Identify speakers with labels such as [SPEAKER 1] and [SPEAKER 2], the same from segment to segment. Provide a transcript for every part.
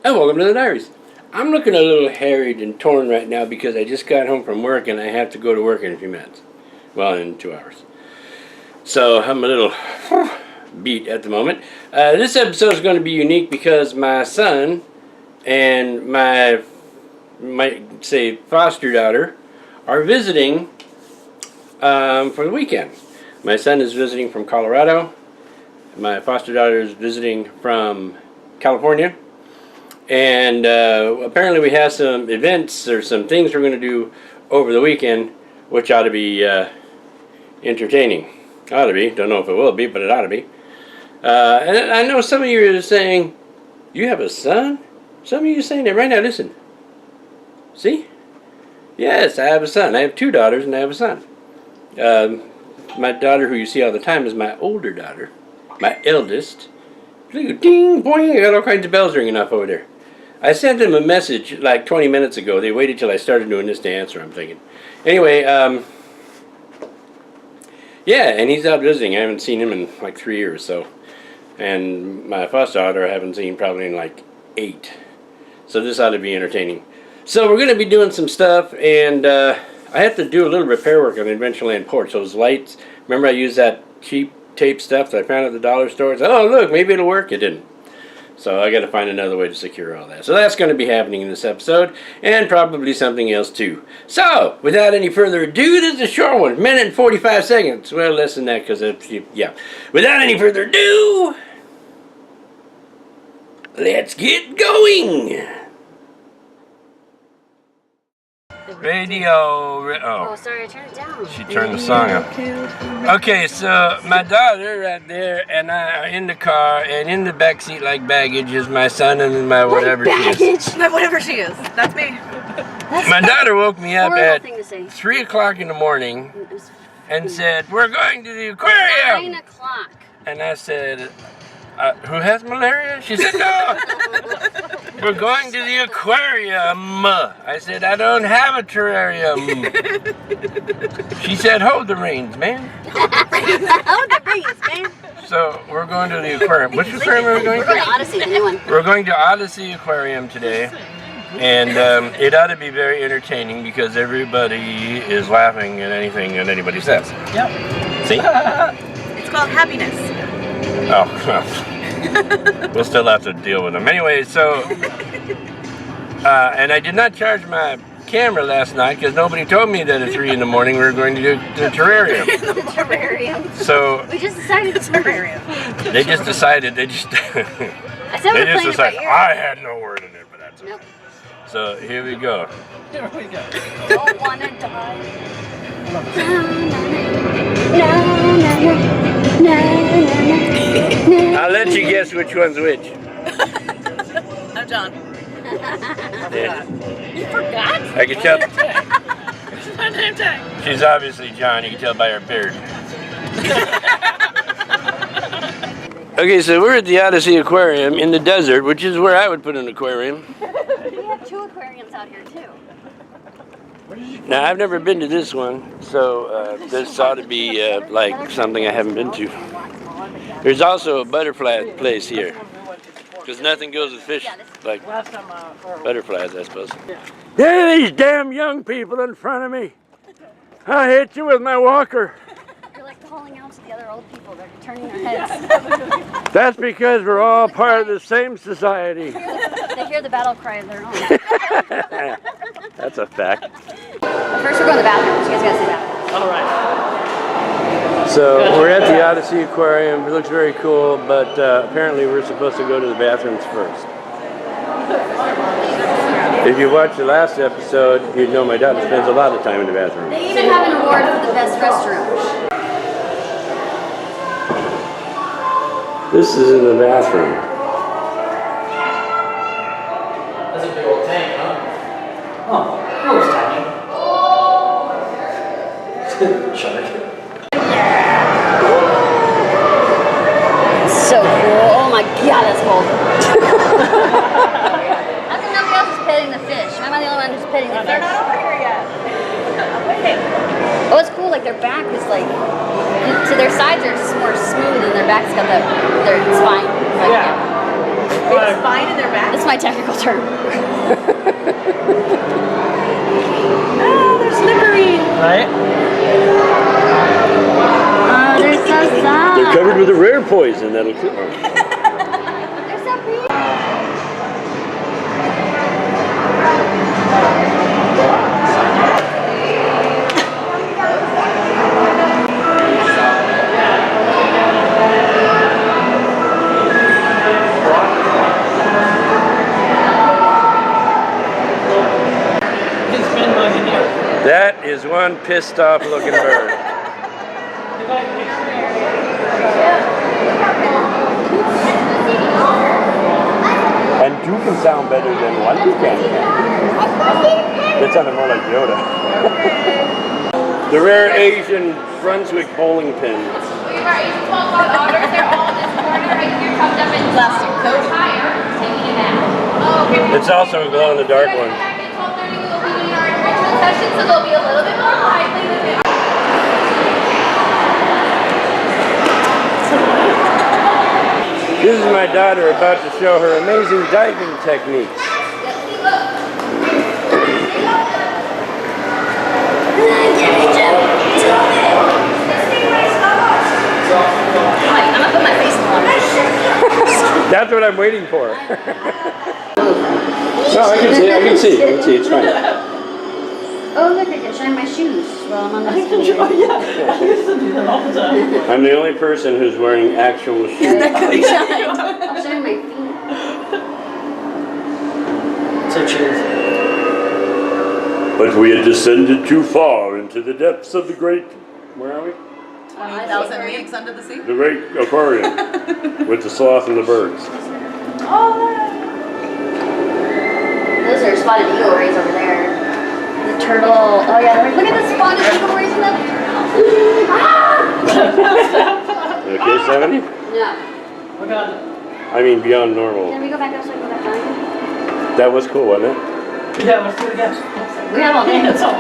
[SPEAKER 1] and welcome to the Diaries. I'm looking a little harried and torn right now because I just got home from work and I have to go to work in a few minutes. Well, in 2 hours. So I'm a little beat at the moment. This episode is going to be unique because my son and my say foster daughter are visiting for the weekend. My son is visiting from Colorado. My foster daughter is visiting from California. And apparently we have some events or some things we're going to do over the weekend, which ought to be entertaining. Ought to be. Don't know if it will be, but it ought to be. And I know some of you are saying, you have a son? Some of you are saying that right now. Listen. See? Yes, I have a son. I have 2 daughters and I have a son. My daughter, who you see all the time, is my older daughter. My eldest. Ding, boing, I got all kinds of bells ringing off over there. I sent them a message like 20 minutes ago. They waited till I started doing this to answer, I'm thinking. Anyway, yeah, and he's out visiting. I haven't seen him in like 3 years, so. And my foster daughter I haven't seen probably in like 8. So this ought to be entertaining. So we're going to be doing some stuff, and I have to do a little repair work on the Adventureland porch. Those lights, remember I used that cheap tape stuff that I found at the dollar store? I said, oh, look, maybe it'll work. It didn't. So I got to find another way to secure all that. So that's going to be happening in this episode, and probably something else too. So, without any further ado, this is a short one, 1minute and 45 seconds. Well, less than that, because yeah. Without any further ado, let's get going. Radio. Oh,
[SPEAKER 2] sorry, I turned it down.
[SPEAKER 1] She turned the song up. Okay, so my daughter right there and I are in the car, and in the back seat like baggage is my son and my whatever she is.
[SPEAKER 3] My whatever she is. That's me.
[SPEAKER 1] My daughter woke me up at
[SPEAKER 2] thing to say.
[SPEAKER 1] 3 o'clock in the morning and said, we're going to the aquarium.
[SPEAKER 2] 9 o'clock.
[SPEAKER 1] And I said, who has malaria? She said, no. We're going to the aquarium. I said, I don't have a terrarium. She said, hold the reins, man.
[SPEAKER 2] Hold the reins, man.
[SPEAKER 1] So we're going to the aquarium. Which aquarium are we going to?
[SPEAKER 2] We're going to Odyssey, the new one.
[SPEAKER 1] We're going to Odyssey Aquarium today. And it ought to be very entertaining because everybody is laughing at anything that anybody says.
[SPEAKER 3] Yep.
[SPEAKER 1] See?
[SPEAKER 3] It's called happiness.
[SPEAKER 1] Oh, we'll still have to deal with them. Anyway, so, and I did not charge my camera last night because nobody told me that at 3 in the morning we were going to do the terrarium.
[SPEAKER 2] The terrarium.
[SPEAKER 1] So,
[SPEAKER 2] we just decided the terrarium.
[SPEAKER 1] They just decided, they just decided, I had no word in it, but that's okay. Nope. So, here we go.
[SPEAKER 3] Here we go.
[SPEAKER 2] Don't want to die.
[SPEAKER 1] I'll let you guess which one's which.
[SPEAKER 3] I'm John.
[SPEAKER 1] Yeah.
[SPEAKER 3] You forgot?
[SPEAKER 1] I can tell.
[SPEAKER 3] This is my name tag.
[SPEAKER 1] She's obviously John. You can tell by her beard. Okay, so we're at the Odyssey Aquarium in the desert, which is where I would put an aquarium.
[SPEAKER 2] We have 2 aquariums out here, too.
[SPEAKER 1] Now, I've never been to this one, so this ought to be like something I haven't been to. There's also a butterfly place here, because nothing goes with fish like butterflies, I suppose. There are these damn young people in front of me. I'll hit you with my walker.
[SPEAKER 2] You're like calling out to the other old people. They're turning their heads.
[SPEAKER 1] That's because we're all part of the same society.
[SPEAKER 2] They hear the battle cry of their own.
[SPEAKER 1] That's a fact.
[SPEAKER 2] But first, we're going to the bathroom. You guys got to see that.
[SPEAKER 3] All right.
[SPEAKER 1] So we're at the Odyssey Aquarium. It looks very cool, but apparently we're supposed to go to the bathrooms first. If you watched the last episode, you'd know my daughter spends a lot of time in the bathroom.
[SPEAKER 2] They even have an award for the best restroom.
[SPEAKER 1] This is in the bathroom.
[SPEAKER 4] That's a big old tank, huh? Oh, that was tiny. Shark.
[SPEAKER 2] So cool. Oh my god, that's cold. How come nobody else is petting the fish? Am I the only one who's petting the fish?
[SPEAKER 3] They're not over here yet. Wait.
[SPEAKER 2] Oh, it's cool. Like their back is like, so their sides are more smooth and their back's got their spine. Like,
[SPEAKER 3] Yeah. They have spine in their back?
[SPEAKER 2] The my technical term.
[SPEAKER 3] Oh, they're slippery.
[SPEAKER 4] Right?
[SPEAKER 2] Oh, they're so soft.
[SPEAKER 1] They're covered with a rare poison that'll kill them.
[SPEAKER 2] They're so pretty.
[SPEAKER 1] That is one pissed off looking bird. And two can sound better than one can. That sounded more like Yoda. The rare Asian Brunswick bowling pin.
[SPEAKER 5] We have our Asian 12 wild otters. They're all in this corner right here, tucked up in
[SPEAKER 3] Plastic coat.
[SPEAKER 5] higher, taking a nap. Oh, okay.
[SPEAKER 1] It's also a glow-in-the-dark one.
[SPEAKER 5] Back at 12:30, we will be doing our enrichment session, so they'll be a little bit more lively than they are.
[SPEAKER 1] This is my daughter about to show her amazing diving techniques.
[SPEAKER 3] I'm gonna put my face in the water.
[SPEAKER 1] That's what I'm waiting for. No, I can see, it's fine.
[SPEAKER 2] Oh, look, I can shine my shoes while I'm on the school.
[SPEAKER 4] Yeah, I used to do that all the time.
[SPEAKER 1] I'm the only person who's wearing actual shoes.
[SPEAKER 2] I'll shine my feet.
[SPEAKER 4] So cheers.
[SPEAKER 1] But we had descended too far into the depths of the great, where are we?
[SPEAKER 3] 20,000 leagues under the sea.
[SPEAKER 1] The great aquarium with the sloth and the birds.
[SPEAKER 2] Those are spotted eagle rays over there. The turtle. Oh yeah, look at the spotted eagle rays in the
[SPEAKER 1] You okay, 70?
[SPEAKER 2] No.
[SPEAKER 4] Oh God.
[SPEAKER 1] I mean, beyond normal.
[SPEAKER 2] Can we go back up so I can go back down?
[SPEAKER 1] That was cool, wasn't it?
[SPEAKER 4] Yeah, let's do it again.
[SPEAKER 2] We have all day.
[SPEAKER 4] That's all.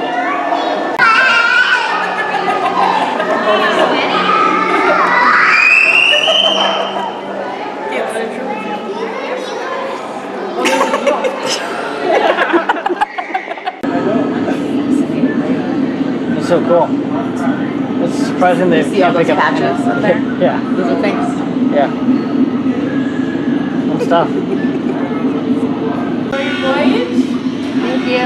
[SPEAKER 4] It's so cool. It's surprising they
[SPEAKER 3] See all those patches up there?
[SPEAKER 4] Yeah.
[SPEAKER 3] Those are things.
[SPEAKER 4] Yeah. Good stuff.
[SPEAKER 2] Thank you.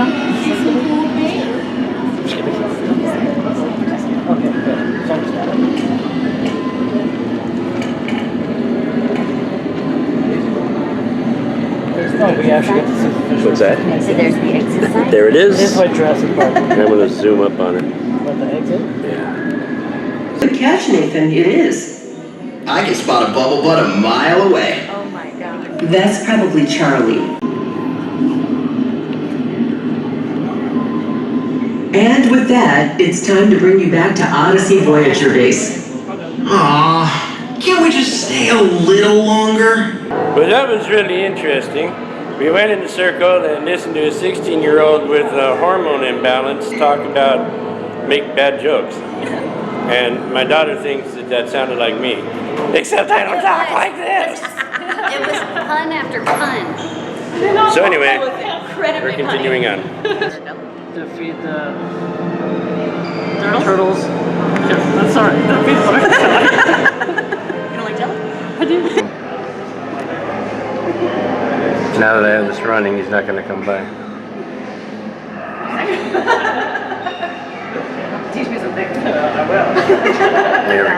[SPEAKER 4] Okay, good. So understand. Oh, we actually get to see the fish.
[SPEAKER 1] What's that?
[SPEAKER 2] So there's the exit sign.
[SPEAKER 1] There it
[SPEAKER 4] It's
[SPEAKER 1] is.
[SPEAKER 4] like Jurassic Park.
[SPEAKER 1] I'm going to zoom up on it.
[SPEAKER 4] What the exit?
[SPEAKER 1] Yeah.
[SPEAKER 6] Good catch, Nathan. It is.
[SPEAKER 7] I can spot a bubble butt a mile away.
[SPEAKER 3] Oh my god.
[SPEAKER 6] That's probably Charlie. And with that, it's time to bring you back to Odyssey Voyager Base.
[SPEAKER 7] Aw, can't we just stay a little longer?
[SPEAKER 1] Well, that was really interesting. We went in the circle and listened to a 16-year-old with a hormone imbalance talk about make bad jokes. And my daughter thinks that sounded like me. Except I don't talk like this.
[SPEAKER 2] It was pun after pun.
[SPEAKER 1] So anyway, we're continuing on.
[SPEAKER 4] To feed the turtles. Yeah, that's alright. To feed the
[SPEAKER 3] You don't like jelly?
[SPEAKER 4] I do.
[SPEAKER 1] Now that I have this running, he's not going to come by.
[SPEAKER 3] Teach me something.
[SPEAKER 4] I will.
[SPEAKER 1] There we go.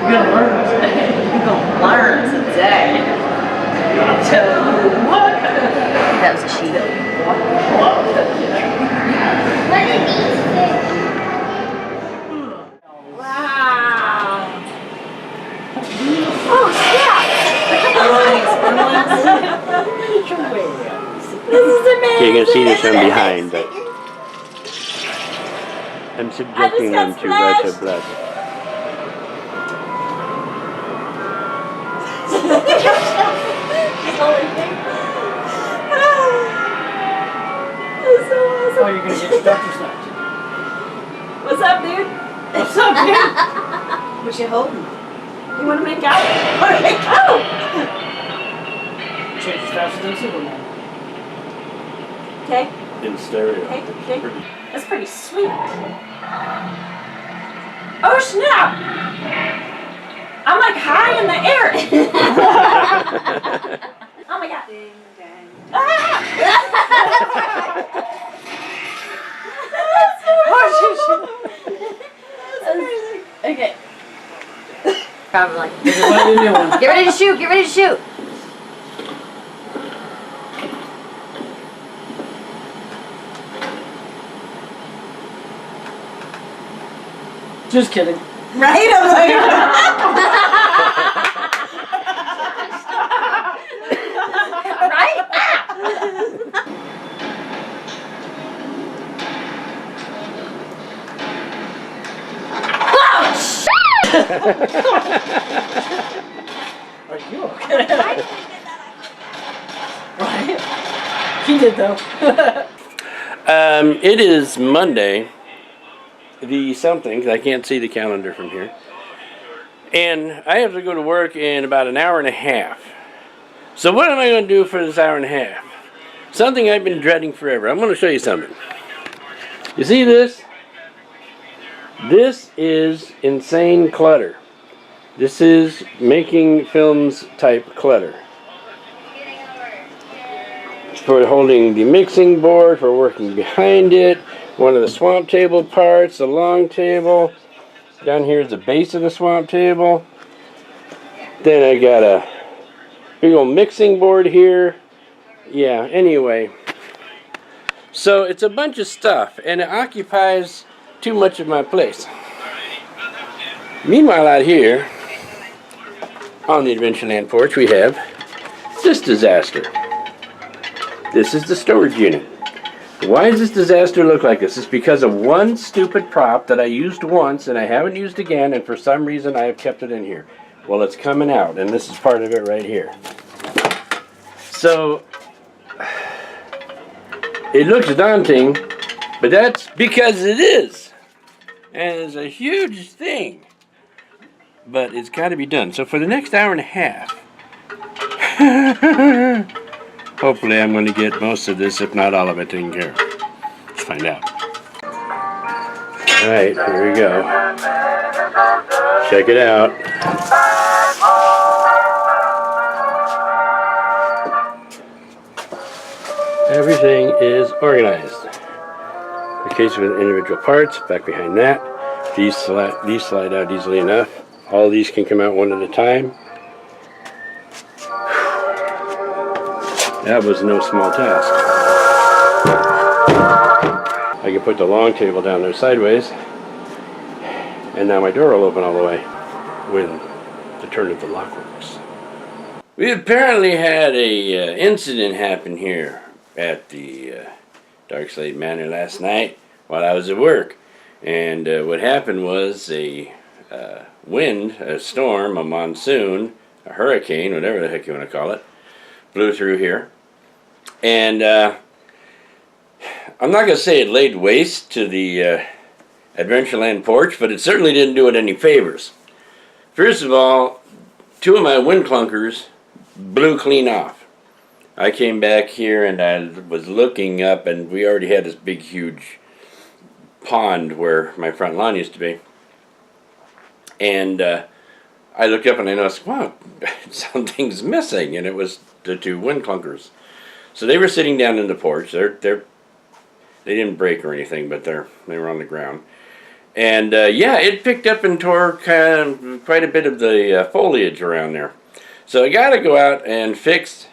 [SPEAKER 4] You're gonna learn.
[SPEAKER 3] You're gonna learn today. I'll tell you what.
[SPEAKER 2] That was a sheep.
[SPEAKER 3] Wow.
[SPEAKER 2] Oh, yeah. This is amazing.
[SPEAKER 1] You can see this from behind, but I'm subjecting them to rush of blood.
[SPEAKER 4] Oh, you're gonna get your doctor snapped.
[SPEAKER 3] What's up, dude? What's up, dude? What you holding? You wanna make out? Wanna make out?
[SPEAKER 4] changes faster than Superman.
[SPEAKER 3] Okay.
[SPEAKER 1] In stereo.
[SPEAKER 3] Okay,
[SPEAKER 1] It's
[SPEAKER 3] okay.
[SPEAKER 1] pretty-
[SPEAKER 3] That's pretty sweet. Oh snap! I'm like high in the air. Oh my god.
[SPEAKER 2] Ding, dang.
[SPEAKER 3] Ah! Okay. Probably.
[SPEAKER 4] This is what you do one.
[SPEAKER 2] Get ready to shoot. Get ready to shoot.
[SPEAKER 4] Just kidding.
[SPEAKER 3] Right? I'm like.
[SPEAKER 2] Right?
[SPEAKER 4] Are you okay? Right? He did though.
[SPEAKER 1] It is Monday, the something, 'cause I can't see the calendar from here. And I have to go to work in about an hour and a half. So what am I going to do for this hour and a half? Something I've been dreading forever. I'm going to show you something. You see this? This is insane clutter. This is making films type clutter. For holding the mixing board, for working behind it, one of the swamp table parts, the long table. Down here is the base of the swamp table. Then I got a big old mixing board here. Yeah, anyway. So it's a bunch of stuff, and it occupies too much of my place. Meanwhile, out here, on the Adventureland porch, we have this disaster. This is the storage unit. Why does this disaster look like this? It's because of one stupid prop that I used once and I haven't used again, and for some reason I have kept it in here. Well, it's coming out, and this is part of it right here. So, it looks daunting, but that's because it is. And it's a huge thing. But it's got to be done. So for the next hour and a half, hopefully I'm going to get most of this, if not all of it, taken care of. Let's find out. Alright, here we go. Check it out. Everything is organized. The case with individual parts, back behind that. These slide out easily enough. All these can come out one at a time. That was no small task. I can put the long table down there sideways, and now my door will open all the way when the turn of the lock works. We apparently had a incident happen here at the Darkslade Manor last night while I was at work. And what happened was a wind, a storm, a monsoon, a hurricane, whatever the heck you want to call it, blew through here. And I'm not going to say it laid waste to the Adventureland porch, but it certainly didn't do it any favors. First of all, two of my wind clunkers blew clean off. I came back here and I was looking up, and we already had this big, huge pond where my front lawn used to be. And I looked up and I noticed, wow, something's missing, and it was the two wind clunkers. So they were sitting down in the porch. They didn't break or anything, but they were on the ground. And yeah, it picked up and tore quite a bit of the foliage around there. So I got to go out and fix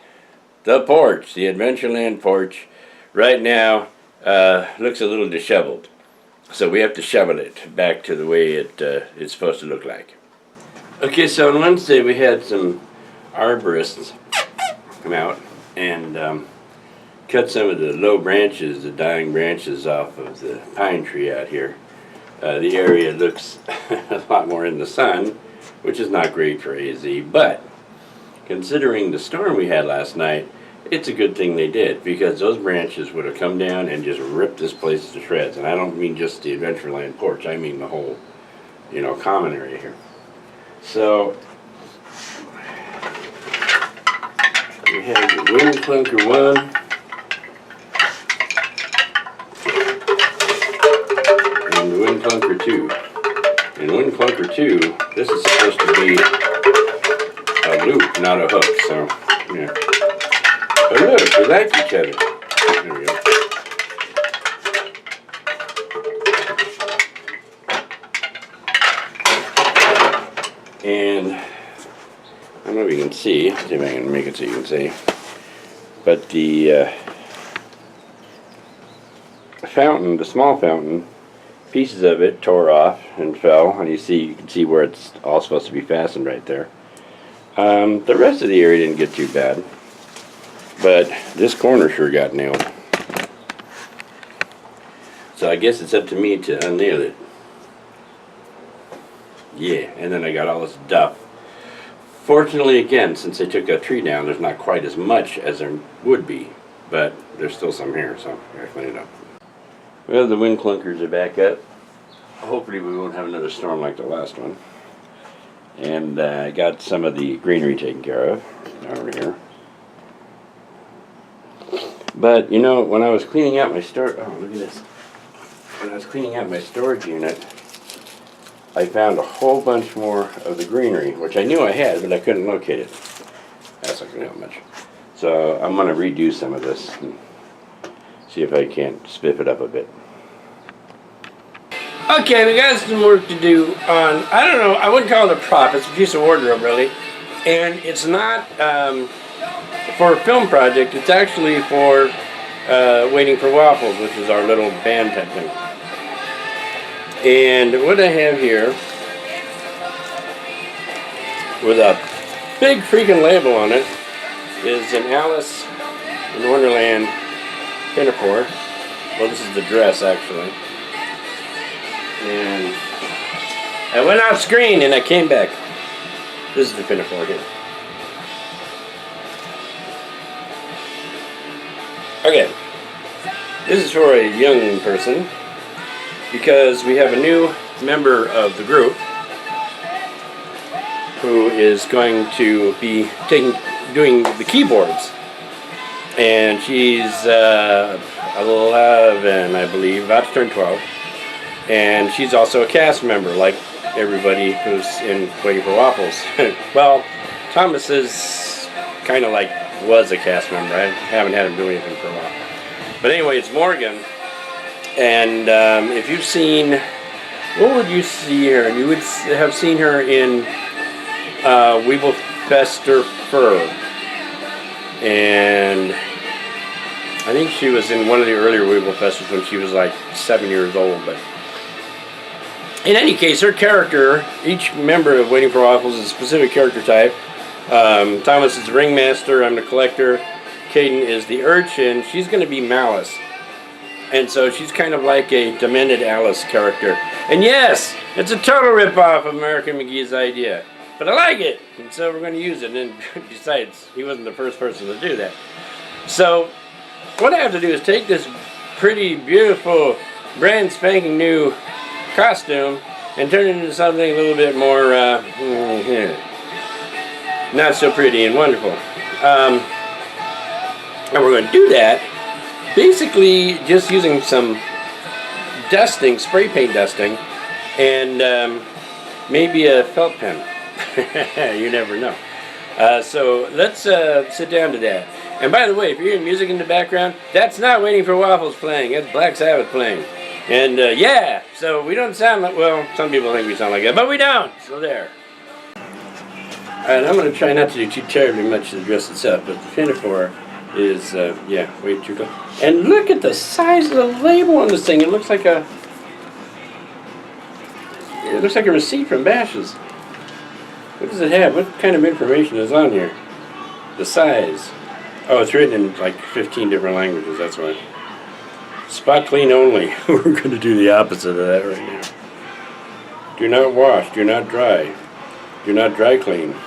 [SPEAKER 1] the porch, the Adventureland porch. Right now, looks a little disheveled. So we have to shovel it back to the way it's supposed to look like. Okay, so on Wednesday we had some arborists come out and cut some of the low branches, the dying branches off of the pine tree out here. The area looks a lot more in the sun, which is not great for AZ, but considering the storm we had last night, it's a good thing they did, because those branches would have come down and just ripped this place to shreds. And I don't mean just the Adventureland porch, I mean the whole, common area here. So, We have the Wind Clunker 1. And the Wind Clunker 2. In Wind Clunker 2, this is supposed to be a loop, not a hook, so, yeah. Oh look, they like each other. There we go. And, I don't know if you can see if I can make it so you can see, but the fountain, the small fountain, pieces of it tore off and fell, and you can see where it's all supposed to be fastened right there. The rest of the area didn't get too bad, but this corner sure got nailed. So I guess it's up to me to unnail it. Yeah, and then I got all this duff. Fortunately, again, since they took that tree down, there's not quite as much as there would be, but there's still some here, so I gotta clean it up. Well, the wind clunkers are back up. Hopefully we won't have another storm like the last one. And I got some of the greenery taken care of over here. But, you know, when I was cleaning out my storage, oh, look at this. When I was cleaning out my storage unit, I found a whole bunch more of the greenery, which I knew I had, but I couldn't locate it. That's not going to help much. So I'm going to redo some of this and see if I can't spiff it up a bit. Okay, we got some work to do on, I don't know, I wouldn't call it a prop, it's a piece of wardrobe really. And it's not for a film project, it's actually for Waiting for Waffles, which is our little band type thing. And what I have here, with a big freaking label on it, is an Alice in Wonderland pinafore. Well, this is the dress actually. And I went off screen and I came back. This is the pinafore here. Okay, this is for a young person because we have a new member of the group who is going to be doing the keyboards, and she's 11, I believe, about to turn 12, and she's also a cast member like everybody who's in Waiting for Waffles. Well, Thomas is kind of like was a cast member. I haven't had him do anything for a while. But anyway, it's Morgan. And if you've seen, what would you see her? You would have seen her in Weeble Fester Fur. And I think she was in one of the earlier Weeble Festers when she was like 7 years old. But in any case, her character, each member of Waiting for Waffles is a specific character type. Thomas is the ringmaster, I'm the collector, Caden is the urchin, she's going to be Malice. And so she's kind of like a demented Alice character. And yes, it's a total ripoff of American McGee's idea. But I like it, and so we're going to use it. And besides, he wasn't the first person to do that. So what I have to do is take this pretty, beautiful, brand spanking new costume and turn it into something a little bit more not so pretty and wonderful. And we're going to do that basically just using some dusting, spray paint dusting, and maybe a felt pen. You never know. So let's sit down to that. And by the way, if you're hearing music in the background, that's not Waiting for Waffles playing, that's Black Sabbath playing. And yeah, so we don't sound like, well, some people think we sound like that, but we don't, so there. And I'm going to try not to do too terribly much to the dress itself, but the pinafore is, yeah, way too close. And look at the size of the label on this thing. It looks like a receipt from Bash's. What does it have? What kind of information is on here? The size. Oh, it's written in like 15 different languages, that's why. Spot clean only. We're going to do the opposite of that right now. Do not wash, do not dry. Do not dry clean.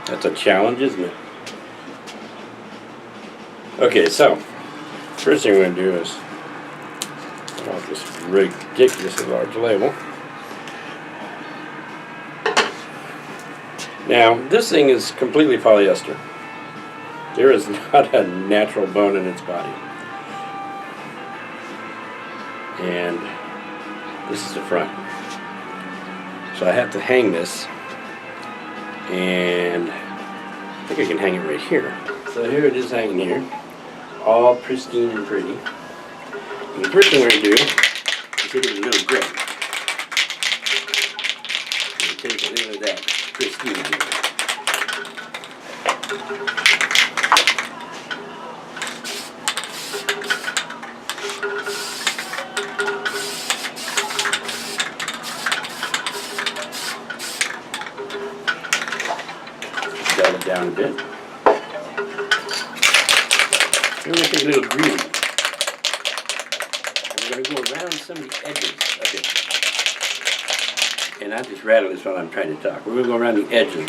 [SPEAKER 1] That's a challenge, isn't it? Okay, so first thing we're going to do is put off this ridiculously large label. Now, this thing is completely polyester. There is not a natural bone in its body. And this is the front. So I have to hang this, and I think I can hang it right here. So here it is hanging here, all pristine and pretty. And the first thing we're going to do is hit it with a little grip. And take a little of that pristine in there. Dial it down a bit. We're going to take a little green. We're going to go around some of the edges of it. And not just rattle this while I'm trying to talk. We're going to go around the edges of it.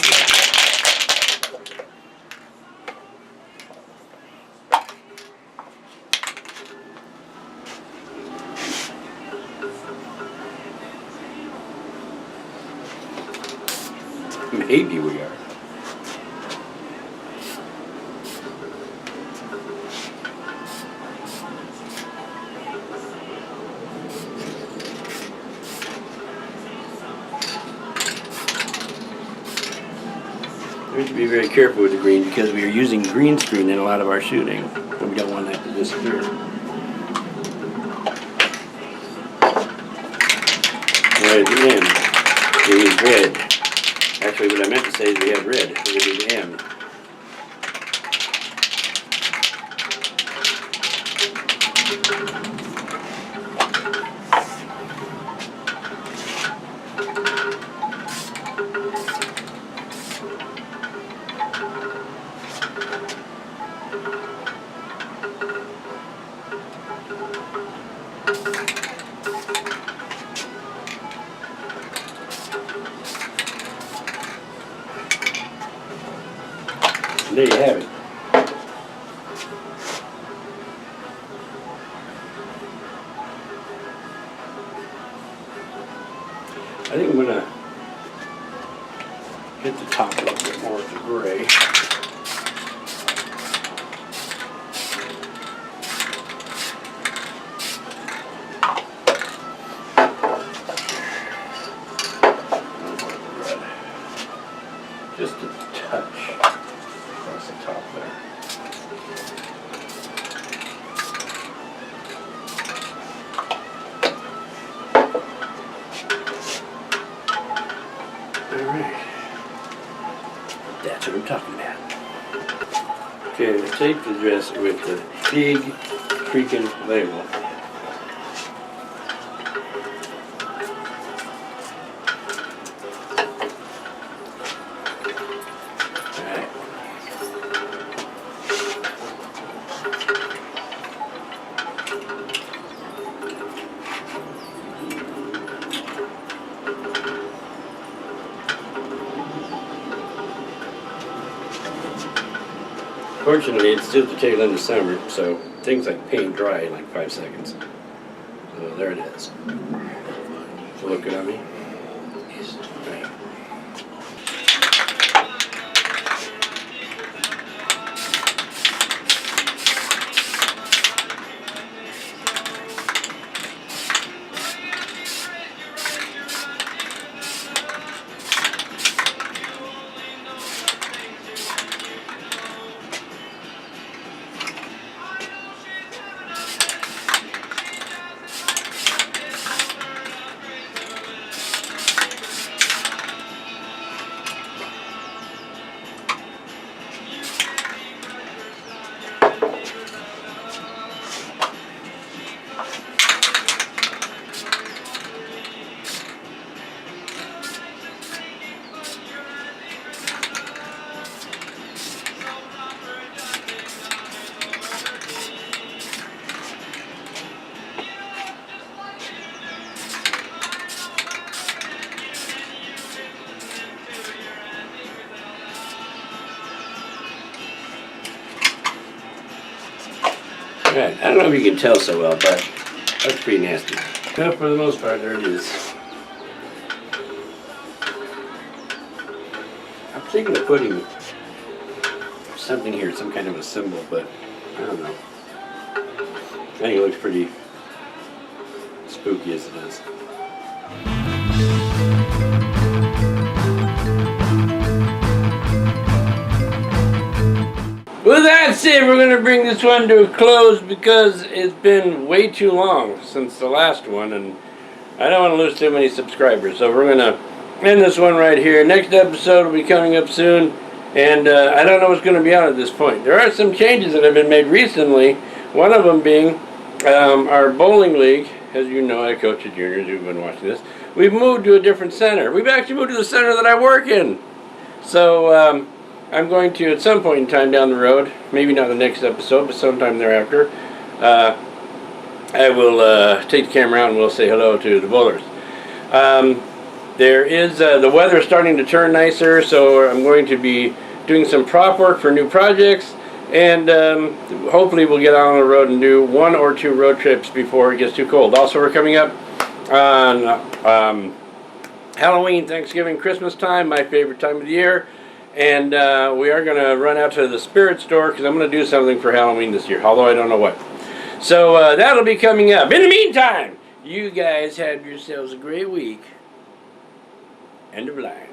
[SPEAKER 1] Maybe we are. We have to be very careful with the green because we are using green screen in a lot of our shooting, and we don't want that to disappear. Right at the end, we use red. Actually, what I meant to say is we have red. We're going to do the M. And there you have it. I think I'm going to hit the top a little bit more with the gray. Just a touch across the top there. Alright. That's what I'm talking about. Okay, I'm take the dress with the big freaking label. Fortunately, it's still the tail end of summer, so things like paint dry in like 5 seconds. So there it is. So look good on me. Right. Right, I don't know if you can tell so well, but that's pretty nasty. Well, for the most part, there it is. Ouch. thinking of putting something here, some kind of a symbol, but I don't know. I think it looks pretty spooky as it is. With that said, we're going to bring this one to a close because it's been way too long since the last one, and I don't want to lose too many subscribers. So we're going to end this one right here. Next episode will be coming up soon, and I don't know what's going to be out at this point. There are some changes that have been made recently, one of them being our bowling league. As you know, I coach the juniors who've been watching this. We've moved to a different center. We've actually moved to the center that I work in. So I'm going to, at some point in time down the road, maybe not the next episode, but sometime thereafter, I will take the camera out and we'll say hello to the bowlers. There is, the weather's starting to turn nicer, so I'm going to be doing some prop work for new projects, and hopefully we'll get out on the road and do 1 or 2 road trips before it gets too cold. Also, we're coming up on Halloween, Thanksgiving, Christmas time, my favorite time of the year. And we are going to run out to the spirit store because I'm going to do something for Halloween this year, although I don't know what. So that'll be coming up. In the meantime, you guys have yourselves a great week. End of line.